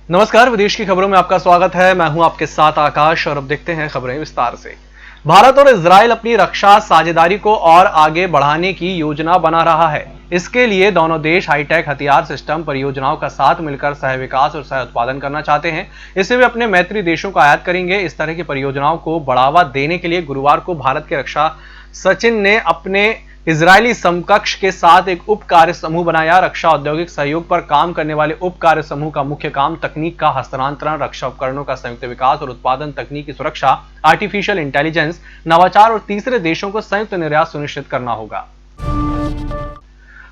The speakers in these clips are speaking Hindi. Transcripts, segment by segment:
नमस्कार, विदेश की खबरों में आपका स्वागत है। मैं हूं आपके साथ आकाश और अब देखते हैं खबरें विस्तार से। भारत और इजराइल अपनी रक्षा साझेदारी को और आगे बढ़ाने की योजना बना रहा है। इसके लिए दोनों देश हाईटेक हथियार सिस्टम परियोजनाओं का साथ मिलकर सह विकास और सह उत्पादन करना चाहते हैं। इससे वे अपने मैत्री देशों को आयात करेंगे। इस तरह की परियोजनाओं को बढ़ावा देने के लिए गुरुवार को भारत के रक्षा सचिव ने अपने इजरायली समकक्ष के साथ एक उप कार्य समूह बनाया। रक्षा औद्योगिक सहयोग पर काम करने वाले उप कार्य समूह का मुख्य काम तकनीक का हस्तांतरण, रक्षा उपकरणों का संयुक्त विकास और उत्पादन, तकनीकी सुरक्षा, आर्टिफिशियल इंटेलिजेंस, नवाचार और तीसरे देशों को संयुक्त निर्यात सुनिश्चित करना होगा।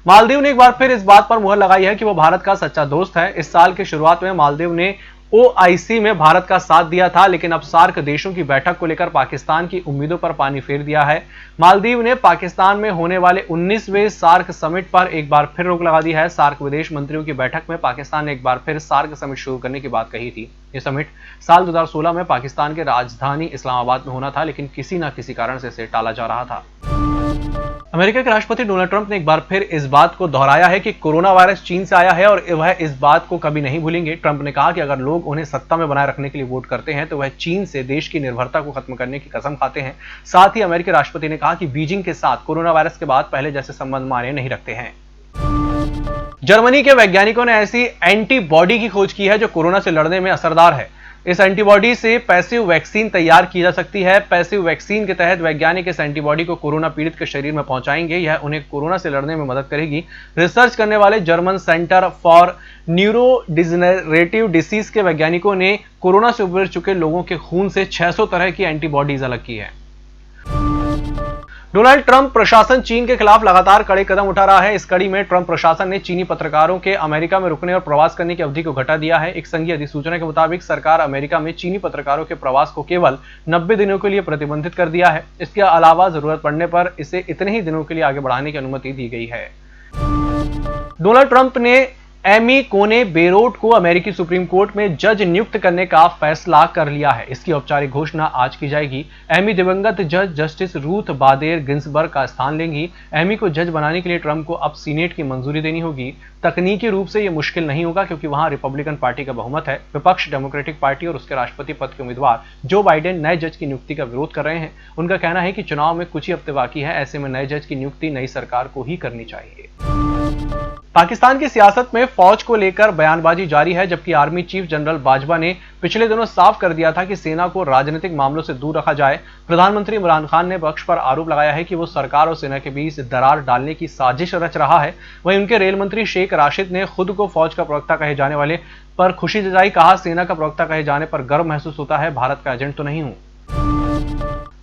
मालदीव ने एक बार फिर इस बात पर मुहर लगाई है कि वह भारत का सच्चा दोस्त है। इस साल की शुरुआत में मालदीव ने ओआईसी में भारत का साथ दिया था, लेकिन अब सार्क देशों की बैठक को लेकर पाकिस्तान की उम्मीदों पर पानी फेर दिया है। मालदीव ने पाकिस्तान में होने वाले 19वें सार्क समिट पर एक बार फिर रोक लगा दी है। सार्क विदेश मंत्रियों की बैठक में पाकिस्तान ने एक बार फिर सार्क समिट शुरू करने की बात कही थी। यह समिट साल 2016 में पाकिस्तान के राजधानी इस्लामाबाद में होना था, लेकिन किसी न किसी कारण से इसे टाला जा रहा था। अमेरिका के राष्ट्रपति डोनाल्ड ट्रंप ने एक बार फिर इस बात को दोहराया है कि कोरोना वायरस चीन से आया है और वह इस बात को कभी नहीं भूलेंगे। ट्रंप ने कहा कि अगर लोग उन्हें सत्ता में बनाए रखने के लिए वोट करते हैं तो वह चीन से देश की निर्भरता को खत्म करने की कसम खाते हैं। साथ ही अमेरिकी राष्ट्रपति ने कहा कि बीजिंग के साथ कोरोना वायरस के बाद पहले जैसे संबंध मायने नहीं रखते हैं। जर्मनी के वैज्ञानिकों ने ऐसी एंटीबॉडी की खोज की है जो कोरोना से लड़ने में असरदार है। इस एंटीबॉडी से पैसिव वैक्सीन तैयार की जा सकती है। पैसिव वैक्सीन के तहत वैज्ञानिक इस एंटीबॉडी को कोरोना पीड़ित के शरीर में पहुंचाएंगे। यह उन्हें कोरोना से लड़ने में मदद करेगी। रिसर्च करने वाले German centre for neurodegenerative disease के वैज्ञानिकों ने कोरोना से उबर चुके लोगों के खून से 600 तरह की एंटीबॉडीज अलग की है। डोनाल्ड ट्रंप प्रशासन चीन के खिलाफ लगातार कड़े कदम उठा रहा है। इस कड़ी में ट्रंप प्रशासन ने चीनी पत्रकारों के अमेरिका में रुकने और प्रवास करने की अवधि को घटा दिया है। एक संघीय अधिसूचना के मुताबिक सरकार अमेरिका में चीनी पत्रकारों के प्रवास को केवल 90 दिनों के लिए प्रतिबंधित कर दिया है। इसके अलावा जरूरत पड़ने पर इसे इतने ही दिनों के लिए आगे बढ़ाने की अनुमति दी गई है। डोनाल्ड ट्रंप ने एमी कोने बेरोट को अमेरिकी सुप्रीम कोर्ट में जज नियुक्त करने का फैसला कर लिया है। इसकी औपचारिक घोषणा आज की जाएगी। एमी दिवंगत जज जस्टिस रूथ बादेर गिन्सबर्ग का स्थान लेंगी। एमी को जज बनाने के लिए ट्रंप को अब सीनेट की मंजूरी देनी होगी। तकनीकी रूप से यह मुश्किल नहीं होगा क्योंकि वहां रिपब्लिकन पार्टी का बहुमत है। विपक्ष डेमोक्रेटिक पार्टी और उसके राष्ट्रपति पद के उम्मीदवार जो बाइडेन नए जज की नियुक्ति का विरोध कर रहे हैं। उनका कहना है कि चुनाव में कुछ ही हफ्ते बाकी है, ऐसे में नए जज की नियुक्ति नई सरकार को ही करनी चाहिए। पाकिस्तान की सियासत में फौज को लेकर बयानबाजी जारी है, जबकि आर्मी चीफ जनरल बाजवा ने पिछले दिनों साफ कर दिया था कि सेना को राजनीतिक मामलों से दूर रखा जाए। प्रधानमंत्री इमरान खान ने पक्ष पर आरोप लगाया है कि वो सरकार और सेना के बीच दरार डालने की साजिश रच रहा है। वहीं उनके रेल मंत्री शेख राशिद ने खुद को फौज का प्रवक्ता कहे जाने वाले पर खुशी जताई। कहा, सेना का प्रवक्ता कहे जाने पर गर्व महसूस होता है, भारत का एजेंट तो नहीं हूं।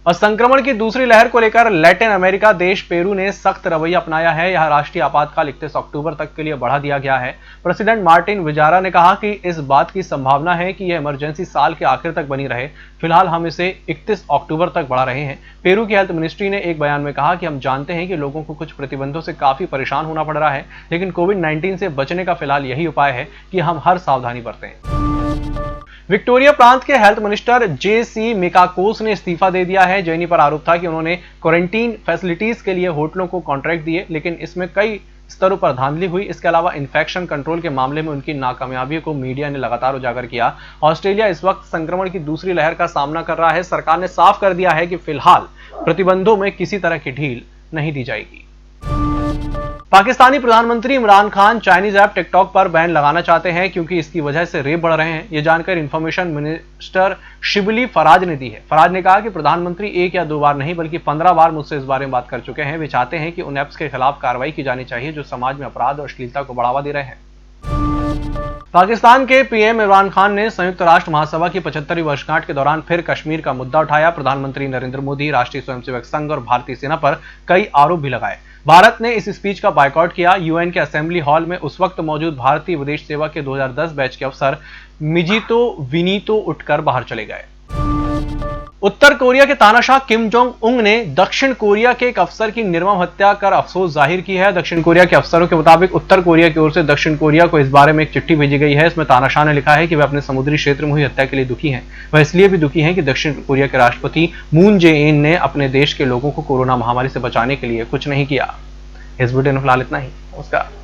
और संक्रमण की दूसरी लहर को लेकर लैटिन अमेरिका देश पेरू ने सख्त रवैया अपनाया है। यह राष्ट्रीय आपातकाल 31 अक्टूबर तक के लिए बढ़ा दिया गया है। प्रेसिडेंट मार्टिन विजारा ने कहा कि इस बात की संभावना है कि यह इमरजेंसी साल के आखिर तक बनी रहे। फिलहाल हम इसे 31 अक्टूबर तक बढ़ा रहे हैं। पेरू की हेल्थ मिनिस्ट्री ने एक बयान में कहा कि हम जानते हैं कि लोगों को कुछ प्रतिबंधों से काफी परेशान होना पड़ रहा है, लेकिन कोविड-19 से बचने का फिलहाल यही उपाय है कि हम हर सावधानी बरतें। विक्टोरिया प्रांत के हेल्थ मिनिस्टर जेसी मिकाकोस ने इस्तीफा दे दिया है। जैनी पर आरोप था कि उन्होंने क्वारंटीन फैसिलिटीज के लिए होटलों को कॉन्ट्रैक्ट दिए, लेकिन इसमें कई स्तरों पर धांधली हुई। इसके अलावा इन्फेक्शन कंट्रोल के मामले में उनकी नाकामयाबियों को मीडिया ने लगातार उजागर किया। ऑस्ट्रेलिया इस वक्त संक्रमण की दूसरी लहर का सामना कर रहा है। सरकार ने साफ कर दिया है कि फिलहाल प्रतिबंधों में किसी तरह की ढील नहीं दी जाएगी। पाकिस्तानी प्रधानमंत्री Imran Khan Chinese app TikTok पर बैन लगाना चाहते हैं क्योंकि इसकी वजह से रेप बढ़ रहे हैं। यह जानकर इंफॉर्मेशन मिनिस्टर शिबली फराज ने दी है। फराज ने कहा कि प्रधानमंत्री 1 या 2 बार नहीं बल्कि 15 बार मुझसे इस बारे में बात कर चुके हैं। वे चाहते हैं कि उन ऐप्स के खिलाफ कार्रवाई की जानी चाहिए जो समाज में अपराध और अश्लीलता को बढ़ावा दे रहे हैं। पाकिस्तान के पीएम इमरान खान ने संयुक्त राष्ट्र महासभा की 75वीं वर्षगांठ के दौरान फिर कश्मीर का मुद्दा उठाया। प्रधानमंत्री नरेंद्र मोदी, राष्ट्रीय स्वयंसेवक संघ और भारतीय सेना पर कई आरोप भी लगाए। भारत ने इस स्पीच का बायकॉट किया। यूएन के असेंबली हॉल में उस वक्त मौजूद भारतीय विदेश सेवा के 2010 बैच के अफसर मिजितो विनीतो उठकर बाहर चले गए। उत्तर कोरिया के तानाशाह किम जोंग उंग ने दक्षिण कोरिया के एक अफसर की निर्मम हत्या कर अफसोस जाहिर की है। दक्षिण कोरिया के अफसरों के मुताबिक उत्तर कोरिया की ओर से दक्षिण कोरिया को इस बारे में एक चिट्ठी भेजी गई है। इसमें तानाशाह ने लिखा है कि वे अपने समुद्री क्षेत्र में हुई हत्या के लिए दुखी हैं। वह इसलिए भी दुखी हैं कि दक्षिण कोरिया के राष्ट्रपति मून जे-इन ने अपने देश के लोगों को कोरोना महामारी से बचाने के लिए कुछ नहीं किया। इस वीडियो में फिलहाल इतना ही। नमस्कार।